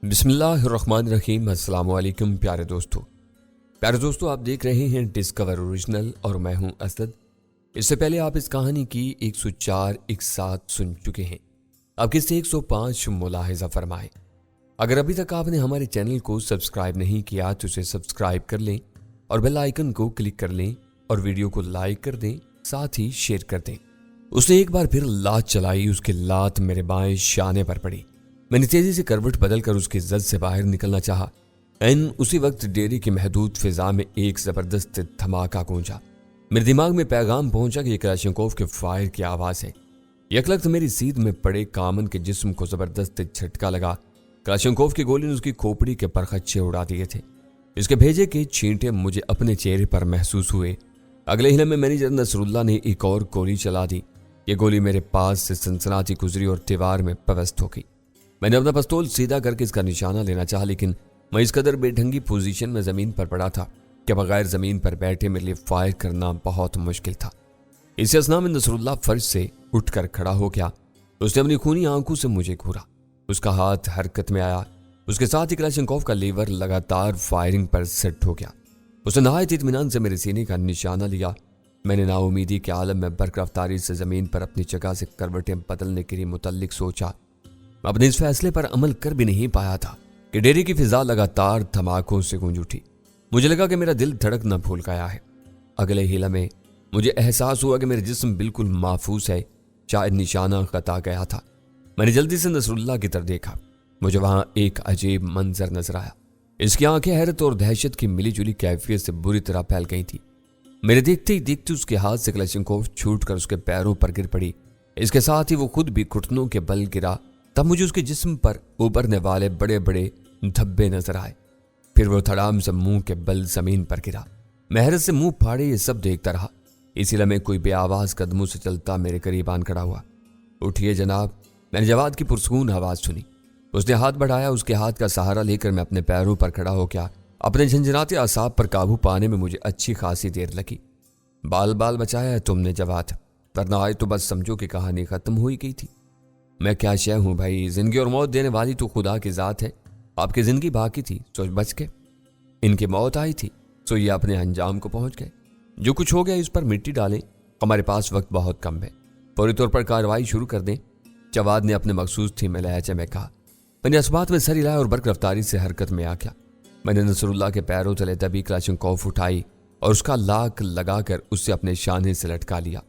बिस्मिल्लाहिर्रहमानिर्रहीम। अस्सलाम वालेकुम प्यारे दोस्तों आप देख रहे हैं डिस्कवर ओरिजिनल और मैं हूं असद। इससे पहले आप इस कहानी की 104 एक साथ सुन चुके हैं। अब किस्से 105 मुलाहिजा फरमाएं। अगर अभी तक आपने हमारे चैनल को सब्सक्राइब नहीं किया तो उसे सब्सक्राइब कर लें और बेल आइकन को क्लिक कर लें और वीडियो को लाइक कर दें, साथ ही शेयर कर दें। उसने एक बार फिर लात चलाई। उसकी लात मेरे बाएं शाने पर पड़ी। मैंने तेजी से करवट बदलकर उसकी जद से बाहर निकलना चाहा। उसी वक्त डेरे की महदूद फिजा में एक जबरदस्त धमाका गूंजा। मेरे दिमाग में पैगाम पहुंचा कि कलाशंकोव के फायर की आवाज है। यकलख्त मेरी सीध में पड़े कामन के जिस्म को जबरदस्त झटका लगा। कलाशंकोव की गोली ने उसकी खोपड़ी के परखच्चे उड़ा दिए थे। इसके भेजे के छींटे मुझे अपने चेहरे पर महसूस हुए। अगले ही लम्हे मैनेजर नसरुल्लाह ने एक और गोली चला दी। ये गोली मेरे पास से सनसनाती गुजरी और दीवार में पवस्त हो गई। मैंने अपना पिस्तौल सीधा करके इसका निशाना लेना चाहा, लेकिन मैं इस कदर बेढंगी पोजीशन में जमीन पर पड़ा था कि बगैर जमीन पर बैठे मेरे लिए फायर करना बहुत मुश्किल था। इस असना में नसरुल्लाह फर्श से उठकर खड़ा हो गया। उसने अपनी खूनी आंखों से मुझे घूरा। उसका हाथ हरकत में आया। उसके साथ ही कलाशंकोव का लीवर लगातार फायरिंग पर सेट हो गया। उसने नहायत इत्मीनान से मेरे सीने का निशाना लिया। मैंने नाउमीदी के आलम में बरकरफ्तारी से जमीन पर अपनी जगह से करवटें बदलने के लिए मुतल्लिक सोचा। अपने इस फैसले पर अमल कर भी नहीं पाया था कि डेरे की फिजा लगातार धमाकों से गूंज उठी। मुझे लगा कि मेरा दिल धड़कना भूल गया है। अगले ही लम्हे मुझे एहसास हुआ कि मेरा जिस्म बिल्कुल महफूज है, शायद निशाना खता गया था। मैंने जल्दी से नसरुल्लाह की तरफ देखा। मुझे वहां एक अजीब मंजर नजर आया। इसकी आंखें हैरत और दहशत की मिलीजुली कैफियत से बुरी तरह फैल गई थी। मेरे देखते ही देखते उसके हाथ से कलाशंकोव छूटकर उसके पैरों पर गिर पड़ी। इसके साथ ही वो खुद भी घुटनों के बल गिरा। तब मुझे उसके जिस्म पर उभरने वाले बड़े बड़े धब्बे नजर आए। फिर वो धड़ाम से मुंह के बल जमीन पर गिरा। मैं हैरत से मुंह फाड़े ये सब देखता रहा। इसी लम्हे कोई बेआवाज कदमों से चलता मेरे करीब आन खड़ा हुआ। उठिए जनाब, मैंने जवाद की पुरसकून आवाज सुनी। उसने हाथ बढ़ाया। उसके हाथ का सहारा लेकर मैं अपने पैरों पर खड़ा हो गया। अपने झंझनाते आसाब पर काबू पाने में मुझे अच्छी खासी देर लगी। बाल बाल बचाया है तुमने जवाद, वरना आए तो बस समझो कि कहानी खत्म हुई गई थी। मैं क्या शय हूं भाई, जिंदगी और मौत देने वाली तो खुदा की जात है। आपकी जिंदगी बाकी थी तो बच गए, इनकी मौत आई थी तो ये अपने अंजाम को पहुंच गए। जो कुछ हो गया इस पर मिट्टी डालें, हमारे पास वक्त बहुत कम है। फौरी तौर पर कार्रवाई शुरू कर दें। जवाद ने अपने मखसूस थी में लहजे में कहा। मैंने अस्बात में सर हिलाया और बरकरफ्तारी से हरकत में आ गया। मैंने नसरुल्लाह के पैरों तले दबी कलाशंकोव उठाई और उसका लाक लगाकर उससे अपने शाने से लटका लिया।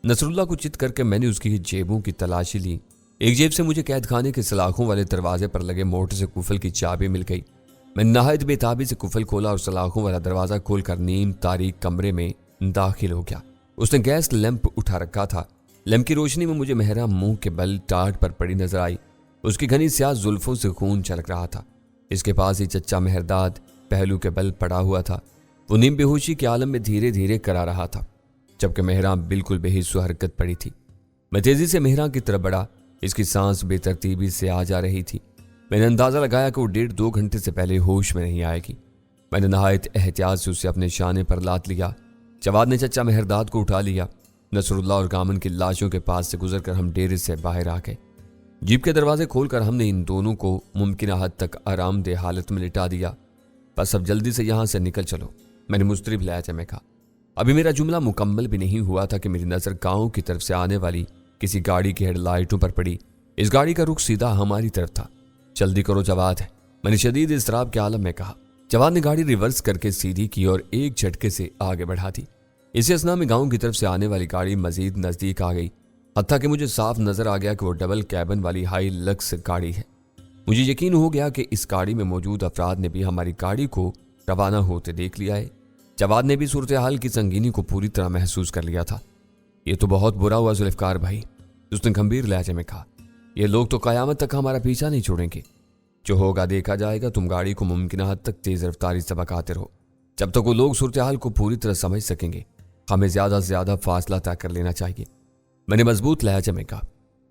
नसरुल्लाह को चित करके मैंने उसकी जेबों की तलाशी ली। एक जेब से मुझे कैद खाने के सलाखों वाले दरवाजे पर लगे मोटर से कुफल की चाबी मिल गई। मैंने नहायत बेताबी से कुफल खोला और सलाखों वाला दरवाजा खोलकर नीम तारीक कमरे में दाखिल हो गया। उसने गैस लैंप उठा रखा था। लैंप की रोशनी में मुझे मेहरा मुंह के बल टाट पर पड़ी नजर आई। उसकी घनी स्याह जुल्फों से खून छलक रहा था। इसके पास ही चच्चा मेहरदाद पहलू के बल पड़ा हुआ था। वो नीम बेहोशी के आलम में धीरे धीरे करा रहा था, जबकि मेहरा बिल्कुल बेहिस्सो हरकत पड़ी थी। मैं तेजी से मेहरा की तरफ बढ़ा। इसकी सांस बेतरतीबी से आ जा रही थी। मैंने अंदाजा लगाया कि वो 1.5-2 घंटे से पहले होश में नहीं आएगी। मैंने नहायत एहतियात से उसे अपने शाने पर लात लिया। जवाद ने चच्चा मेहरदाद को उठा लिया। नसरुल्लाह और कामन की लाशों के पास से गुजरकर हम डेरे से बाहर आ गए। जीप के दरवाजे खोलकर हमने इन दोनों को मुमकिन हद तक आरामदेह हालत में लिटा दिया। बस अब जल्दी से यहां से निकल चलो, मैंने मुस्तरिब लहजे में कहा। अभी मेरा जुमला मुकम्मल भी नहीं हुआ था कि मेरी नजर गांव की तरफ से आने वाली किसी गाड़ी की हेडलाइटों पर पड़ी। इस गाड़ी का रुख सीधा हमारी तरफ था। जल्दी करो जवाद है, मैंने शदीद इस्तराब के आलम में कहा। जवाद ने गाड़ी रिवर्स करके सीधी की और एक झटके से आगे बढ़ा दी। इसी असना में गांव की तरफ से आने वाली गाड़ी मजीद नजदीक आ गई। हत्ता कि मुझे साफ नजर आ गया कि वो डबल कैबिन वाली हाई लक्स गाड़ी है। मुझे यकीन हो गया कि इस गाड़ी में मौजूद अफराद ने भी हमारी गाड़ी को रवाना होते देख लिया है। जवाद ने भी सूरत हाल की संगीनी को पूरी तरह महसूस कर लिया था। ये तो बहुत बुरा हुआ जुल्फकार भाई, उसने गंभीर लहजे में कहा। ये लोग तो कयामत तक हमारा पीछा नहीं छोड़ेंगे। जो होगा देखा जाएगा। तुम गाड़ी को मुमकिन हद तक तेज रफ्तारी से भगाते रहो। जब तक वो लोग सूरत हाल को पूरी तरह समझ सकेंगे, हमें ज्यादा से ज्यादा फासला तय कर लेना चाहिए, मैंने मजबूत लहजे में कहा।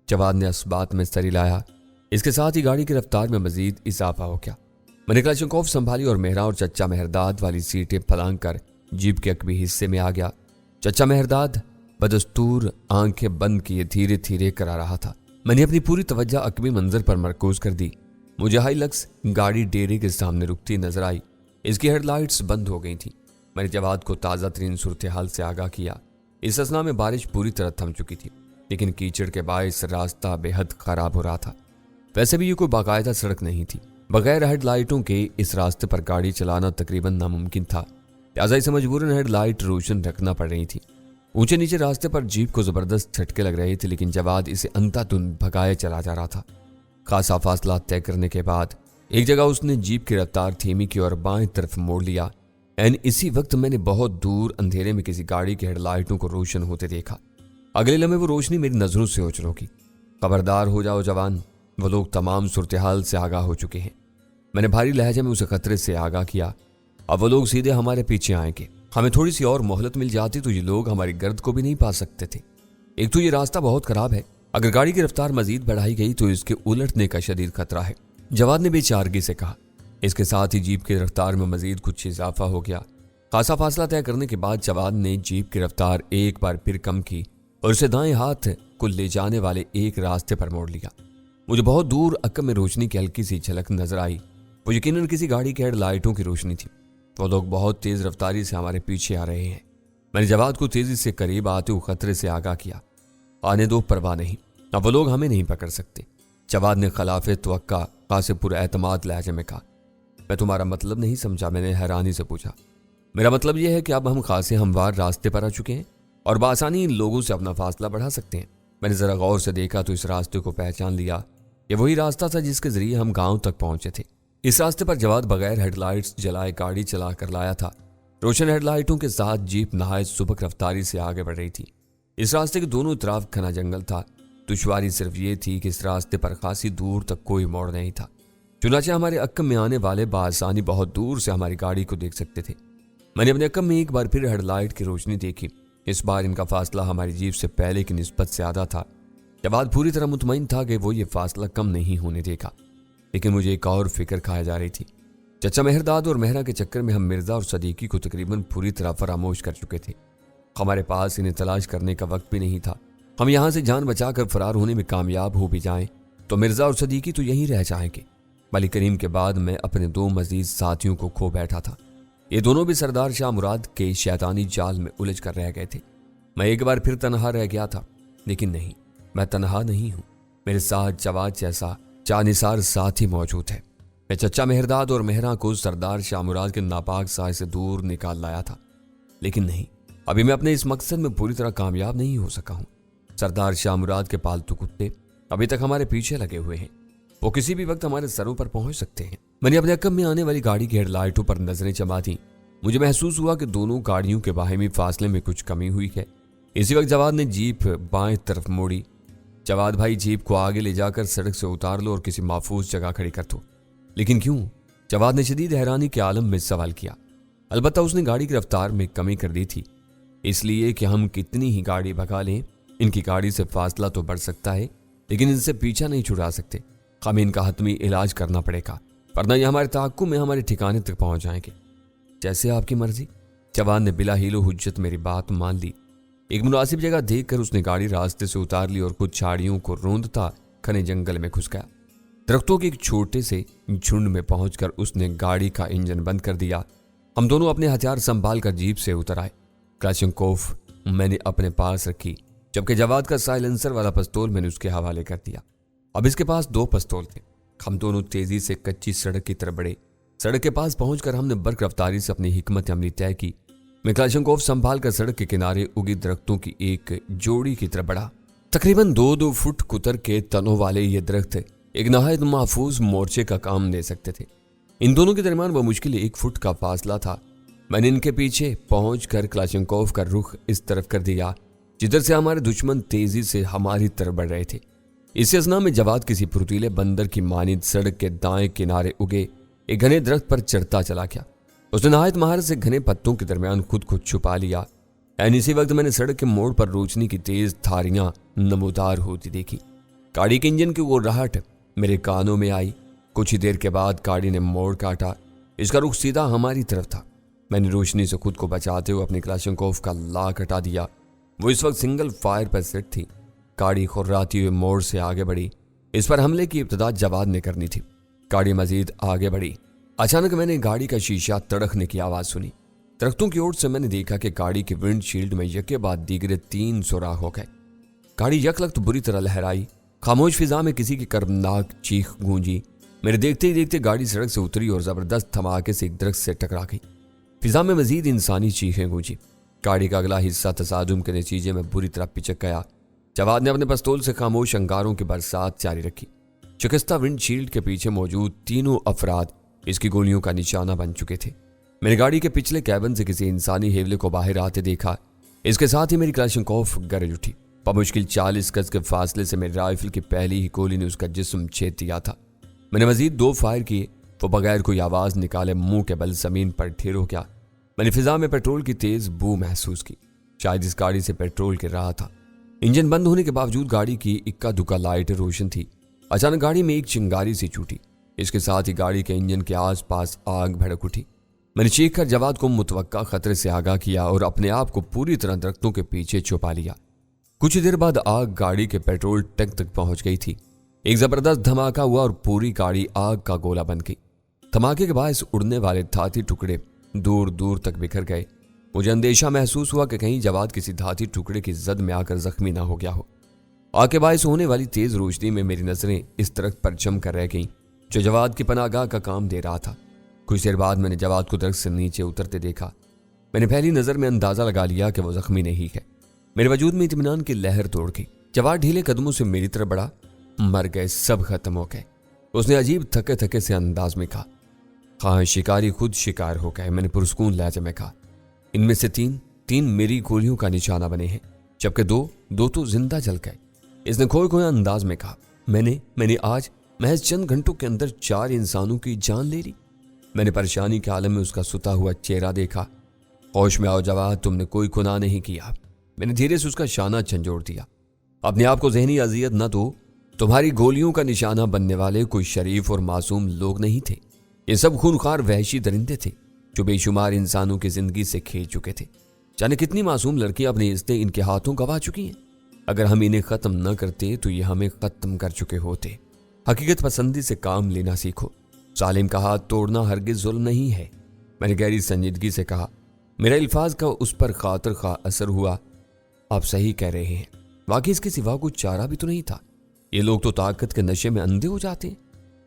जवाद ने इस बात में सर हिलाया। इसके साथ ही गाड़ी की रफ्तार में मजीद इजाफा हो गया। मैंने कलाशंकोव संभाली और मेहरा और चच्चा मेहरदाद वाली सीटें फलांग कर जीप के अकबी हिस्से में आ गया। चच्चा मेहरदाद बदस्तूर आंखें बंद किए धीरे धीरे करा रहा था। मैंने अपनी पूरी तवज्जो अकबी मंजर पर मरकूज कर दी। مجھے ہائی لکس گاڑی ڈیرے کے سامنے رکتی نظر آئی۔ اس کی ہیڈ لائٹس بند ہو گئی تھیں۔ میں نے جواد کو تازہ ترین صورتحال سے آگاہ کیا۔ اس اثنا میں بارش پوری طرح تھم چکی تھی، لیکن کیچڑ کے باعث راستہ بے حد خراب ہو رہا تھا۔ ویسے بھی یہ کوئی باقاعدہ سڑک نہیں تھی۔ بغیر ہیڈ لائٹوں کے اس راستے پر گاڑی چلانا تقریباً ناممکن تھا، لہٰذا اسے مجبوراً ہیڈ لائٹ روشن رکھنا پڑ رہی تھی۔ اونچے نیچے راستے پر جیپ کو زبردست جھٹکے لگ رہے تھے، لیکن جواد اسے اندھا دھند بھگائے چلا جا رہا تھا۔ خاصا فاصلہ طے کرنے کے بعد ایک جگہ اس نے جیپ کی رفتار دھیمی کی اور بائیں طرف موڑ لیا۔ اسی وقت میں نے بہت دور اندھیرے میں کسی گاڑی کی ہیڈ لائٹوں کو روشن ہوتے دیکھا۔ اگلے لمحے وہ روشنی میری نظروں سے اوجھل ہوگی۔ خبردار ہو جاؤ جوان، وہ لوگ تمام صورتحال سے آگاہ ہو چکے ہیں۔ میں نے بھاری لہجے میں اسے خطرے سے آگاہ کیا۔ اب وہ لوگ سیدھے ہمارے پیچھے آئیں گے۔ ہمیں تھوڑی سی اور مہلت مل جاتی تو یہ لوگ ہماری گرد کو بھی نہیں پا سکتے تھے۔ ایک تو یہ راستہ بہت خراب ہے، اگر گاڑی کی رفتار مزید بڑھائی گئی تو اس کے الٹنے کا شدید خطرہ ہے، جواد نے بے چارگی سے کہا۔ اس کے ساتھ ہی جیپ کی رفتار میں مزید کچھ اضافہ ہو گیا۔ خاصا فاصلہ طے کرنے کے بعد جواد نے جیپ کی رفتار ایک بار پھر کم کی اور اسے دائیں ہاتھ کو لے جانے والے ایک راستے پر موڑ لیا۔ مجھے بہت دور عقب میں روشنی کی ہلکی سی جھلک نظر آئی۔ وہ یقیناً کسی گاڑی کی ہیڈ لائٹوں کی روشنی تھی۔ وہ لوگ بہت تیز رفتاری سے ہمارے پیچھے آ رہے ہیں۔ میں نے جواد کو تیزی سے قریب آتے ہوئے خطرے سے آگاہ کیا۔ آنے دو، پرواہ نہیں، اب وہ لوگ ہمیں نہیں پکڑ سکتے، جواد نے خلاف توقع خاصے پر اعتماد لہجے میں کہا۔ میں تمہارا مطلب نہیں سمجھا، میں نے حیرانی سے پوچھا۔ میرا مطلب یہ ہے کہ اب ہم خاصے ہموار راستے پر آ چکے ہیں اور بآسانی ان لوگوں سے اپنا فاصلہ بڑھا سکتے ہیں۔ میں نے ذرا غور سے دیکھا تو اس راستے کو پہچان لیا۔ یہ وہی راستہ تھا جس کے ذریعے ہم گاؤں تک پہنچے تھے۔ اس راستے پر جواد بغیر ہیڈ لائٹس جلائے گاڑی چلا کر لایا تھا۔ روشن ہیڈ لائٹوں کے ساتھ جیپ نہایت سبک رفتاری سے آگے بڑھ رہی تھی۔ اس راستے کے دونوں طرف گھنا جنگل تھا۔ دشواری صرف یہ تھی کہ اس راستے پر خاصی دور تک کوئی موڑ نہیں تھا، چنانچہ ہمارے عقب میں آنے والے بآسانی بہت دور سے ہماری گاڑی کو دیکھ سکتے تھے۔ میں نے اپنے عقب میں ایک بار پھر ہیڈ لائٹ کی روشنی دیکھی۔ اس بار ان کا فاصلہ ہماری جیپ سے پہلے کی نسبت زیادہ تھا۔ جواد پوری طرح مطمئن تھا کہ وہ یہ فاصلہ کم نہیں ہونے دے گا، لیکن مجھے ایک اور فکر کھایا جا رہی تھی۔ چچا مہرداد اور مہرا کے چکر میں ہم مرزا اور صدیقی کو تقریباً پوری طرح فراموش کر چکے تھے۔ ہمارے پاس انہیں تلاش کرنے کا وقت بھی نہیں تھا۔ ہم یہاں سے جان بچا کر فرار ہونے میں کامیاب ہو بھی جائیں تو مرزا اور صدیقی تو یہیں رہ جائیں گے۔ ملک کریم کے بعد میں اپنے دو مزید ساتھیوں کو کھو بیٹھا تھا۔ یہ دونوں بھی سردار شاہ مراد کے شیطانی جال میں الجھ کر رہ گئے تھے۔ میں ایک بار پھر تنہا رہ گیا تھا، لیکن نہیں، میں تنہا نہیں ہوں۔ میرے ساتھ جواد جیسا جانثار ساتھی موجود ہے۔ میں چچا مہرداد اور مہرا کو سردار شاہ مراد کے ناپاک سائے سے دور نکال لایا تھا، لیکن نہیں، ابھی میں اپنے اس مقصد میں پوری طرح کامیاب نہیں ہو سکا ہوں۔ سردار شاہ مراد کے پالتو کتے ابھی تک ہمارے پیچھے لگے ہوئے ہیں، وہ کسی بھی وقت ہمارے سروں پر پہنچ سکتے ہیں۔ میں نے اپنے عقب میں آنے والی گاڑی کی ہیڈ لائٹوں پر نظریں جما دیں۔ مجھے محسوس ہوا کہ دونوں گاڑیوں کے باہمی فاصلے میں کچھ کمی ہوئی ہے۔ اسی وقت جواد نے جیپ بائیں طرف موڑی۔ جواد بھائی، جیپ کو آگے لے جا کر سڑک سے اتار لو اور کسی محفوظ جگہ کھڑی کر دو۔ لیکن کیوں؟ جواد نے شدید حیرانی کے عالم میں سوال کیا۔ البتہ اس نے گاڑی کی رفتار میں کمی کر دی تھی، اس لیے کہ ہم کتنی ہی گاڑی بھگا لیں، ان کی گاڑی سے فاصلہ تو بڑھ سکتا ہے، لیکن ان سے پیچھا نہیں چھڑا سکتے۔ ہمیں ان کا حتمی علاج کرنا پڑے گا، ورنہ یہ ہمارے تعاقب میں ہمارے ٹھکانے تک پہنچ جائیں گے۔ جیسے آپ کی مرضی، جواد نے بلا ہیل و حجت میری بات مان لی۔ ایک مناسب جگہ دیکھ کر اس نے گاڑی راستے سے اتار لی اور کچھ جھاڑیوں کو روندتا گھنے جنگل میں گھس گیا۔ درختوں کے ایک چھوٹے سے جھنڈ میں پہنچ کر اس نے گاڑی کا انجن بند کر دیا۔ ہم دونوں اپنے ہتھیار سنبھال کر جیپ سے اتر آئے۔ کلاشنکوف میں نے اپنے پاس رکھی، جبکہ جواد کا سائلنسر والا پستول میں نے اس کے حوالے کر دیا۔ اب اس کے پاس دو پستول تھے۔ ہم دونوں تیزی سے کچی سڑک کی طرف بڑھے۔ سڑک کے پاس پہنچ کر ہم نے برق رفتاری سے اپنی حکمت عملی طے کی۔ میں کلاشنکوف سنبھال کر سڑک کے کنارے اگی درختوں کی ایک جوڑی کی طرف بڑھا۔ تقریباً 2 فٹ قطر کے تنوں والے یہ درخت ایک نہایت محفوظ مورچے کا کام دے سکتے تھے۔ ان دونوں کے درمیان بمشکل 1 فٹ کا فاصلہ تھا۔ میں نے ان کے پیچھے پہنچ کر کلاشنکوف کا رخ اس طرف کر دیا جدھر سے ہمارے دشمن تیزی سے ہماری طرف بڑھ رہے تھے۔ اس اثنا میں جواد کسی پھرتیلے بندر کی مانند سڑک کے دائیں کنارے اگے ایک گھنے درخت پر چڑھتا چلا گیا۔ اس نے نہایت مہارت سے گھنے پتوں کے درمیان خود کو چھپا لیا۔ اسی وقت میں نے سڑک کے موڑ پر روشنی کی تیز دھاریاں نمودار ہوتی دیکھی۔ گاڑی کے انجن کی وہ راہٹ میرے کانوں میں آئی۔ کچھ ہی دیر کے بعد گاڑی نے موڑ کاٹا۔ اس کا رخ سیدھا ہماری طرف تھا۔ میں نے روشنی سے خود کو بچاتے ہوئے اپنی کلاشنکوف کا لاک ہٹا دیا۔ وہ اس وقت سنگل فائر پر سیٹ تھی۔ گاڑی خراتی ہوئے موڑ سے آگے بڑھی۔ اس پر حملے کی ابتدا جواد نے کرنی تھی۔ गाड़ी मजीद आगे बढ़ी। अचानक मैंने गाड़ी का शीशा तड़कने की आवाज सुनी। दरख्तों की ओर से मैंने देखा कि गाड़ी के विंडशील्ड में यके बाद दीगरे 3 सुराख हो गए। गाड़ी यकलख्त बुरी तरह लहराई। खामोश फिजा में किसी की कर्मनाक चीख गूंजी। मेरे देखते ही देखते गाड़ी सड़क से उतरी और जबरदस्त धमाके से एक दरख्त से टकरा गई। फिजा में मजीद इंसानी चीखें गूंजी। गाड़ी का अगला हिस्सा तसादुम के नतीजे में बुरी तरह पिचक गया। जवाद ने अपने पिस्तौल से खामोश अंगारों की बरसात जारी रखी। शिकस्ता विंडशील्ड के पीछे मौजूद तीनों अफराद इसकी गोलियों का निशाना बन चुके थे। मैंने गाड़ी के पिछले कैबिन से किसी इंसानी हेवले को बाहर आते देखा। इसके साथ ही मेरी क्लाशनकोफ गरज उठी। बमुश्किल 40 गज के फासले से मेरी राइफल की पहली ही गोली ने उसका जिस्म छेद दिया था। मैंने मजीद 2 फायर किए। वो बगैर कोई आवाज निकाले मुंह के बल जमीन पर ढेर हो गया। मैंने फिजा में पेट्रोल की तेज बू महसूस की। शायद इस गाड़ी से पेट्रोल गिर रहा था। इंजन बंद होने के बावजूद गाड़ी की इक्का दुक्का लाइट रोशन थी। अचानक गाड़ी में एक चिंगारी सी छूटी। इसके साथ ही गाड़ी के इंजन के आसपास आग भड़क उठी। मैंने चीख कर जवाद को मुतवक्का खतरे से आगाह किया और अपने आप को पूरी तरह दरख्तों के पीछे छुपा लिया। कुछ देर बाद आग गाड़ी के पेट्रोल टैंक तक पहुंच गई थी। एक जबरदस्त धमाका हुआ और पूरी गाड़ी आग का गोला बन गई। धमाके के बायस उड़ने वाले धाती टुकड़े दूर दूर तक बिखर गए। मुझे अंदेशा महसूस हुआ कि कहीं जवाद किसी धाती टुकड़े की जद में आकर जख्मी ना हो गया हो। आग के बायस होने वाली तेज रोशनी में मेरी नजरें इस दरख्त पर जम कर रह गईं जो जवाद की पनाहगाह का काम दे रहा था। कुछ देर बाद मैंने जवाद को दरख्त से नीचे उतरते देखा। मैंने पहली नजर में अंदाजा लगा लिया कि वो जख्मी नहीं है। मेरे वजूद में इत्मीनान की लहर तोड़ गई। जवाद ढीले कदमों से मेरी तरफ बढ़ा। मर गए, सब खत्म हो गए, उसने अजीब थके थके से अंदाज में कहा। हाँ, शिकारी खुद शिकार हो गए, मैंने पुरस्कून लहजे में कहा। इनमें से तीन मेरी गोलियों का निशाना बने हैं, जबकि दो तो जिंदा जल गए, इसने खोए खोए अंदाज में कहा। मैंने आज महज चंद घंटों के अंदर 4 इंसानों की जान ले ली। मैंने परेशानी के आलम में उसका सुता हुआ चेहरा देखा। होश में आओ जवाद, तुमने कोई गुनाह नहीं किया। मैंने धीरे से उसका शाना झंझोड़ दिया। अपने आप को जहनी अजियत न दो। तुम्हारी गोलियों का निशाना बनने वाले कोई शरीफ और मासूम लोग नहीं थे। ये सब खूनखार वहशी दरिंदे थे जो बेशुमार इंसानों की जिंदगी से खेल चुके थे। जाने कितनी मासूम लड़कियां अपने इज्जतें इनके हाथों गंवा चुकी हैं। अगर हम इन्हें खत्म न करते तो ये हमें खत्म कर चुके होते। हकीकत पसंदी से काम लेना सीखो। सालिम का हाथ तोड़ना हरगिज जुल्म नहीं है। मैंने गहरी संजीदगी से कहा। मेरा अल्फाज का उस पर खातिर खा असर हुआ। आप सही कह रहे हैं, वाकई इसके सिवा कुछ चारा भी तो नहीं था। ये लोग तो ताकत के नशे में अंधे हो जाते हैं,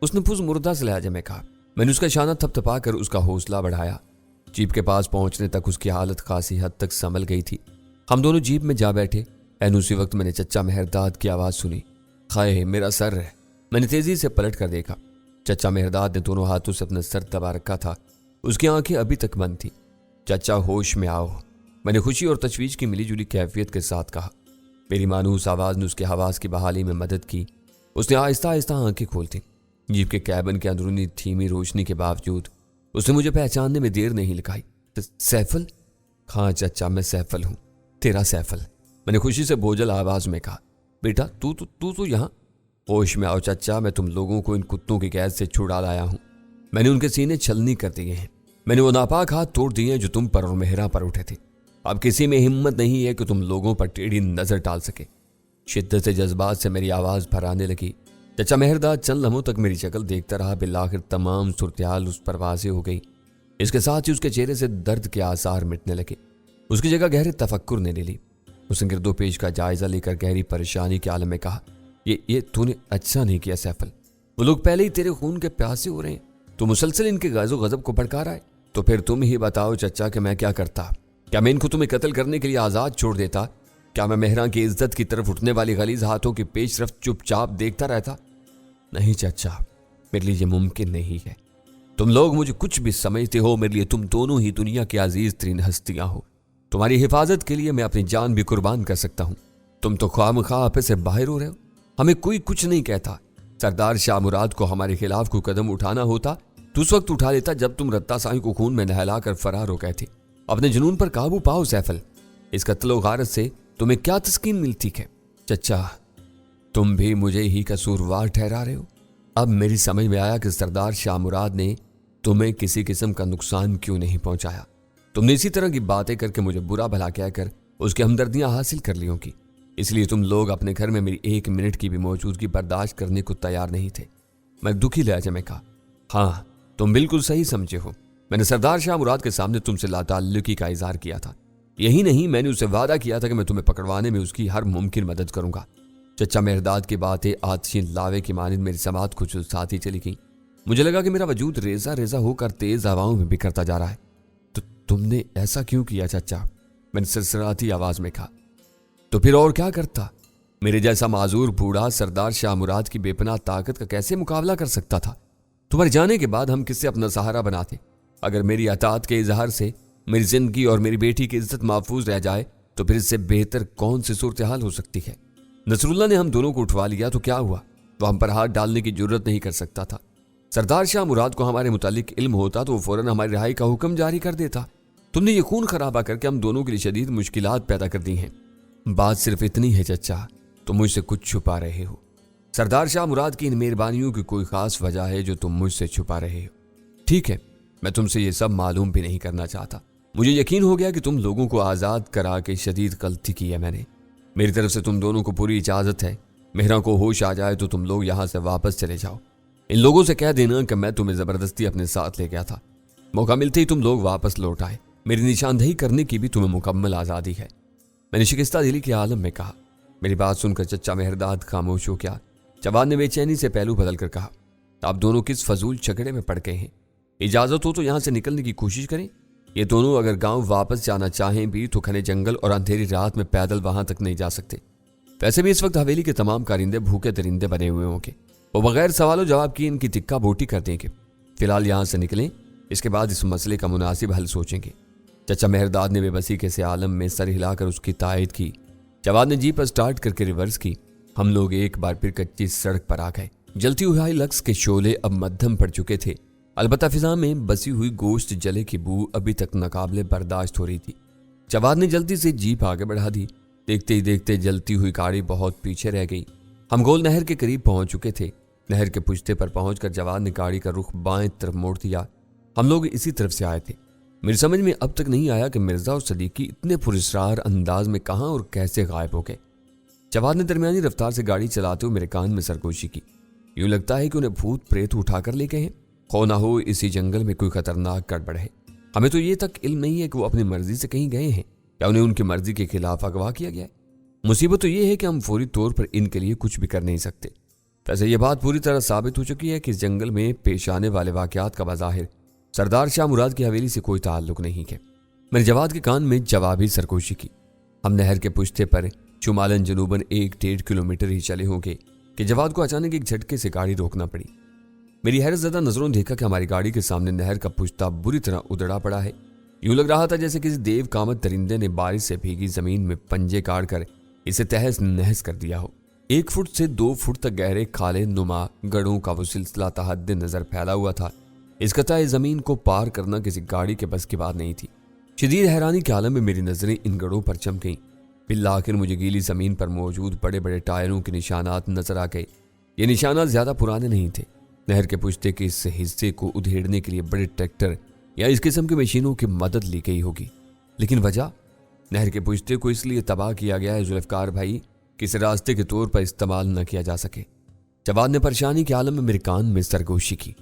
उसने फुस मुर्दा से लहजे में कहा। मैंने उसका शाना थपथपा कर उसका हौसला बढ़ाया। जीप के पास पहुंचने तक उसकी हालत खासी हद तक संभल गई थी। हम दोनों जीप में जा बैठे। एन उसी वक्त मैंने चचा मेहरदाद की आवाज़ सुनी। खाए मेरा सर है। मैंने तेजी से पलट कर देखा। चचा मेहरदाद ने दोनों हाथों से अपना सर दबा रखा था। उसकी आंखें अभी तक बंद थी। चचा होश में आओ, मैंने खुशी और तशवीश की मिलीजुली कैफियत के साथ कहा। मेरी मानूस आवाज़ ने उसके हवास की बहाली में मदद की। उसने आहिस्ता आहिस्ता आंखें खोलती। जीप के कैबिन के अंदरूनी धीमी रोशनी के बावजूद उसने मुझे पहचानने में देर नहीं लगाई। सैफल? हाँ चचा, मैं सैफल हूँ, तेरा सैफल। मैंने खुशी से बोझल आवाज में कहा। बेटा तू यहाँ? होश में आओ चचा, मैं तुम लोगों को इन कुत्तों की कैद से छुड़ा लाया हूँ। मैंने उनके सीने छलनी कर दिए हैं। मैंने वो नापाक हाथ तोड़ दिए हैं जो तुम पर और मेहरा पर उठे थे। अब किसी में हिम्मत नहीं है कि तुम लोगों पर टेढ़ी नजर डाल सके। शिद्दत से जज्बात से मेरी आवाज भराने लगी। चचा मेहरदाद चंद लम्हों तक मेरी शक्ल देखता रहा। बिलाखिर तमाम सूरत-ए-हाल उस पर वाज़ेह हो गई। इसके साथ ही उसके चेहरे से दर्द के आसार मिटने लगे। उसकी जगह गहरे तफक्कुर ने ले ली। उसने गिरदो पेश का जायजा लेकर गहरी परेशानी के आलम में कहा। ये तूने अच्छा नहीं किया सैफल। वो लोग पहले ही तेरे खून के प्यासे हो रहे हैं, तो मुसलसल इनके गाजो गजब को भड़का रहा है। तो फिर तुम ही बताओ चचा कि मैं क्या करता? क्या मैं इनको तुम्हें कत्ल करने के लिए आज़ाद छोड़ देता? क्या मैं मेहरा की इज्जत की तरफ उठने वाली गलीज हाथों की पेशरफ्त चुपचाप देखता रहता? नहीं चचा, मेरे लिए ये मुमकिन नहीं है। तुम लोग मुझे कुछ भी समझते हो, मेरे लिए तुम दोनों ही दुनिया की अजीज तरीन हस्तियां हो। तुम्हारी हिफाजत के लिए मैं अपनी जान भी कुर्बान कर सकता हूँ। तुम तो ख्वामख्वाह आपे से बाहर हो रहे हो। हमें कोई कुछ नहीं कहता। सरदार शाह मुराद को हमारे खिलाफ कोई कदम उठाना होता तो उस वक्त उठा लेता जब तुम रत्ता साई को खून में नहलाकर फरार हो गए थे। अपने जुनून पर काबू पाओ सैफल। इस कत्लो गारत से तुम्हें क्या तस्कीन मिलती है? चचा, तुम भी मुझे ही कसूरवार ठहरा रहे हो। अब मेरी समझ में आया कि सरदार शाह मुराद ने तुम्हें किसी किस्म का नुकसान क्यों नहीं पहुंचाया। तुमने इसी तरह की बातें करके मुझे बुरा भला कहकर उसकी हमदर्दियां हासिल कर ली होंगी। इसलिए तुम लोग अपने घर में मेरी 1 मिनट की भी मौजूदगी बर्दाश्त करने को तैयार नहीं थे। मैं दुखी लहजे में कहा। हाँ, तुम बिल्कुल सही समझे हो। मैंने सरदार शाह मुराद के सामने तुमसे लाताल्लुकी का इजहार किया था। यही नहीं, मैंने उसे वादा किया था कि मैं तुम्हें पकड़वाने में उसकी हर मुमकिन मदद करूंगा। चचा मेहरदाद की बातें आतिशी लावे की मानिंद मेरी समात को झुलसाती चली गई। मुझे लगा कि मेरा वजूद रेजा रेजा होकर तेज हवाओं में बिखरता जा रहा है। तो तुमने ऐसा क्यों किया चाचा? मैंने सरसराती आवाज में कहा। तो फिर और क्या करता? मेरे जैसा माजूर बूढ़ा सरदार शाह मुराद की बेपनाह ताकत का कैसे मुकाबला कर सकता था? तुम्हारे जाने के बाद हम किससे अपना सहारा बनाते? अगर मेरी अतात के इजहार से मेरी जिंदगी और मेरी बेटी की इज्जत महफूज रह जाए तो फिर इससे बेहतर कौन सी सूरत हाल हो सकती है? नसरुल्लाह ने हम दोनों को उठवा लिया तो क्या हुआ? वो हम पर हाथ डालने की जरूरत नहीं कर सकता था। सरदार शाह मुराद को हमारे मुतालिक इल्म होता तो वो फौरन हमारी रिहाई का हुक्म जारी कर देता। तुमने ये खून खराबा करके हम दोनों के लिए शदीद मुश्किलात पैदा कर दी हैं। बात सिर्फ इतनी है चचा, तुम मुझसे कुछ छुपा रहे हो। सरदार शाह मुराद की इन मेहरबानियों की कोई खास वजह है जो तुम मुझसे छुपा रहे हो। ठीक है, मैं तुमसे ये सब मालूम भी नहीं करना चाहता। मुझे यकीन हो गया कि तुम लोगों को आज़ाद करा के शदीद गलती की है मैंने। मेरी तरफ से तुम दोनों को पूरी इजाज़त है। मेहरा को होश आ जाए तो तुम लोग यहाँ से वापस चले जाओ। इन लोगों से कह देना कि मैं तुम्हें ज़बरदस्ती अपने साथ ले गया था। मौका मिलते ही तुम लोग वापस लौट आए। मेरी निशानदेही करने की भी तुम्हें मुकम्मल आज़ादी है। मैंने शिकस्ता दिली के आलम में कहा। मेरी बात सुनकर चचा मेहरदाद खामोश हो गया। जवान ने बेचैनी से पहलू बदल कर कहा, आप दोनों किस फजूल झगड़े में पड़ गए हैं? इजाज़त हो तो यहाँ से निकलने की कोशिश करें। ये दोनों अगर गांव वापस जाना चाहें भी तो घने जंगल और अंधेरी रात में पैदल वहां तक नहीं जा सकते। वैसे भी इस वक्त हवेली के तमाम कारिंदे भूखे दरिंदे बने हुए होंगे। वो बगैर सवालों जवाब की इनकी टिक्का बोटी कर देंगे। फिलहाल यहाँ से निकलें, इसके बाद इस मसले का मुनासिब हल सोचेंगे। चचा मेहरदाद ने बेबसी के से आलम में सर हिलाकर उसकी तायद की। जवान ने जीप स्टार्ट करके रिवर्स की। हम लोग एक बार फिर कच्ची सड़क पर आ गए। जलती हुई हाइलक्स के शोले अब मध्यम पड़ चुके थे। अलबत्ता फिजा में बसी हुई गोश्त जले की बू अभी तक नाकाबिले बर्दाश्त हो रही थी। जवाद ने जल्दी से जीप आगे बढ़ा दी। देखते ही देखते जलती हुई गाड़ी बहुत पीछे रह गई। हम गोल नहर के करीब पहुंच चुके थे। नहर के पुश्ते पर पहुंचकर जवाद ने गाड़ी का रुख बाएं तरफ मोड़ दिया। हम लोग इसी तरफ से आए थे। मेरी समझ में अब तक नहीं आया कि मिर्जा और सदीकी इतने पुरस्कार अंदाज में कहां और कैसे गायब हो गए। जवाद ने दरमियानी रफ्तार से गाड़ी चलाते हुए मेरे कान में सरगोशी की। यूं लगता है कि उन्हें भूत प्रेत उठाकर ले गए हैं। खो ना हो इसी जंगल में कोई खतरनाक गड़बड़ है। हमें तो ये तक इल्म नहीं है कि वो अपनी मर्जी से कहीं गए हैं या उन्हें उनकी मर्जी के खिलाफ अगवा किया गया है। मुसीबत तो ये है कि हम फौरी तौर पर इनके लिए कुछ भी कर नहीं सकते। वैसे ये बात पूरी तरह साबित हो चुकी है कि इस जंगल में पेश आने वाले वाकयात का बज़ाहिर सरदार शाह मुराद की हवेली से कोई ताल्लुक नहीं है। मैंने जवाद के कान में जवाबी सरगोशी की। हम नहर के पुश्ते पर शुमालन जनूबन 1-1.5 किलोमीटर ही चले होंगे कि जवाद को अचानक एक झटके से गाड़ी रोकना पड़ी। मेरी हैरतज़दा नजरों ने देखा कि हमारी गाड़ी के सामने नहर का पुश्ता बुरी तरह उधड़ा पड़ा है। यूं लग रहा था जैसे किसी देव कामत दरिंदे ने बारिश से भीगी जमीन में पंजे काट कर इसे तहस नहस कर दिया हो। 1 फुट से 2 फुट तक गहरे खाले नुमा गढ़ों का वो सिलसिला तहद नजर फैला हुआ था। इस कताए जमीन को पार करना किसी गाड़ी के बस की बात नहीं थी। शदीद हैरानी के आलम में मेरी नजरें इन गढ़ों पर चम गईं। बिल्ला आखिर मुझे गीली जमीन पर मौजूद बड़े बड़े टायरों के निशानात नजर आ गए। ये निशानात ज्यादा पुराने नहीं थे। नहर के पुश्ते के इस हिस्से को उधेड़ने के लिए बड़े ट्रैक्टर या इस किस्म की मशीनों की मदद ली गई होगी। लेकिन वजह, नहर के पुश्ते को इसलिए तबाह किया गया है जुल्फकार भाई कि इसे रास्ते के तौर पर इस्तेमाल न किया जा सके। जवाद ने परेशानी के आलम में मेरे कान में सरगोशी की।